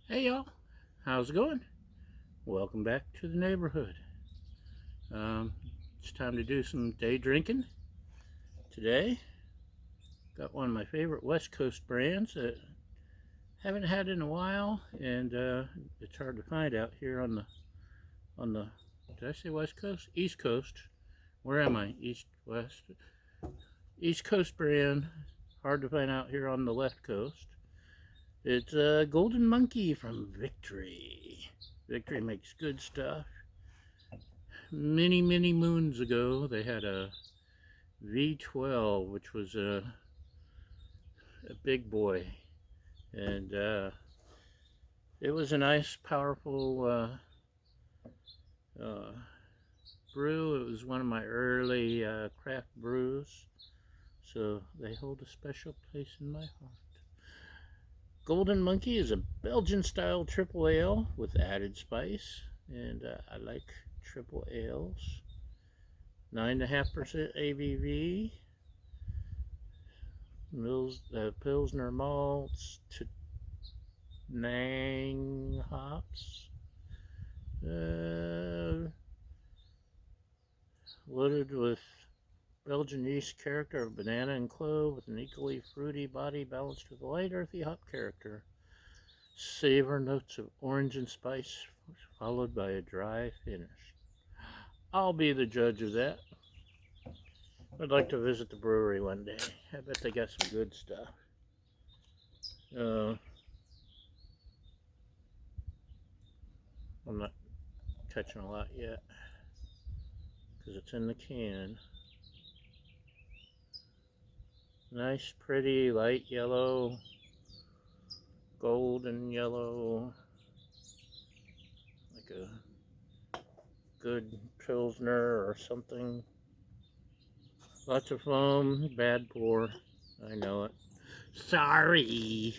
Hey y'all, how's it going? Welcome back to the neighborhood. Um, it's time to do some day drinking today. Got one of my favorite West Coast brands that haven't had in a while, and it's hard to find out here on the. Did I say West Coast? East Coast. Where am I? East, West, East Coast brand. Hard to find out here on the left coast. It's a Golden Monkey from Victory. Victory makes good stuff. Many moons ago, they had a V12, which was a big boy, and it was a nice, powerful uh, brew. It was one of my early craft brews, so they hold a special place in my heart. Golden Monkey is a Belgian-style triple ale with added spice, and I like triple ales. 9.5% ABV. Pilsner malts to Nang hops. Loaded with Belgian yeast character of banana and clove with an equally fruity body balanced with a light earthy hop character. Savor notes of orange and spice followed by a dry finish. I'll be the judge of that. I'd like to visit the brewery one day. I bet they got some good stuff. Uh, I'm not touching a lot yet because it's in the can. Nice, pretty, light yellow, golden yellow, like a good Pilsner or something. Lots of foam, bad pour. I know it. Sorry.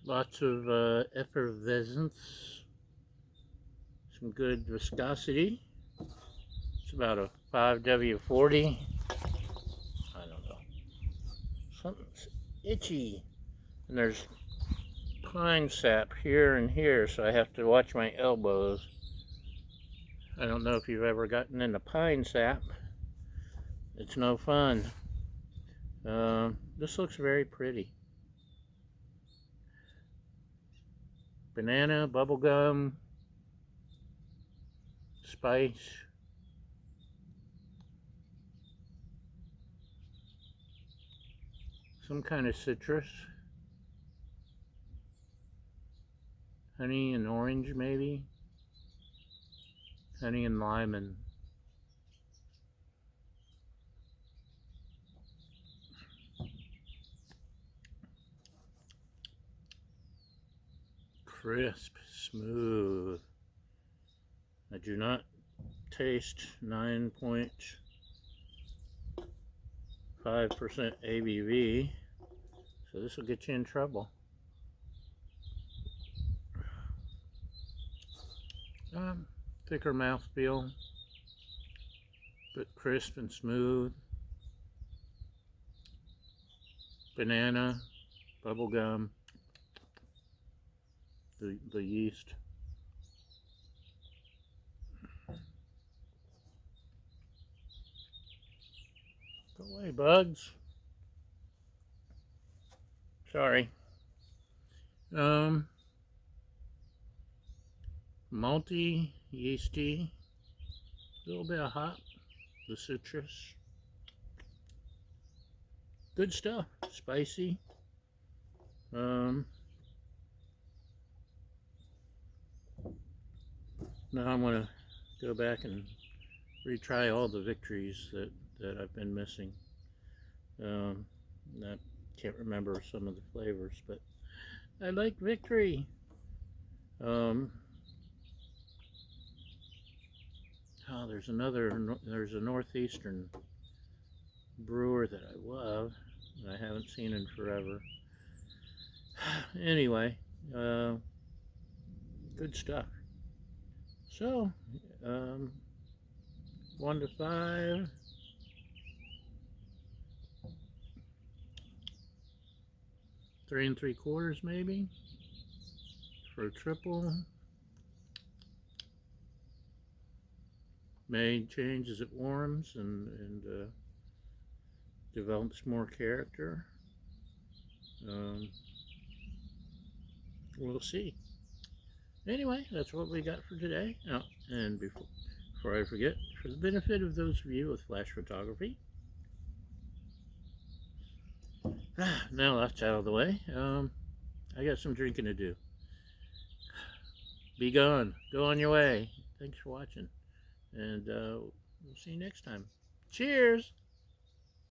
Lots of effervescence. Some good viscosity. It's about a 5W40. I don't know. Something's itchy. And there's pine sap here and here, so I have to watch my elbows. I don't know if you've ever gotten into pine sap. It's no fun. This looks very pretty. Banana, bubblegum, spice. Some kind of citrus. Honey and orange, maybe. Honey and lime. Crisp, smooth. I do not taste 9.5% ABV, so this will get you in trouble. Thicker mouthfeel, but crisp and smooth. Banana, bubblegum, the yeast. Go away, bugs. Sorry. Malty, yeasty, a little bit of hop, the citrus. Good stuff. Spicy. Now I'm gonna go back and retry all the victories that I've been missing. I can't remember some of the flavors, but I like Victory. Oh, there's a northeastern brewer that I love, and I haven't seen in forever. Anyway, good stuff. So, 1 to 5. 3 3/4 maybe for a triple. May change as it warms and develops more character. We'll see. Anyway, that's what we got for today. Oh, and before I forget, for the benefit of those of you with flash photography, now that's out of the way, I got some drinking to do. Be gone. Go on your way. Thanks for watching. And we'll see you next time. Cheers!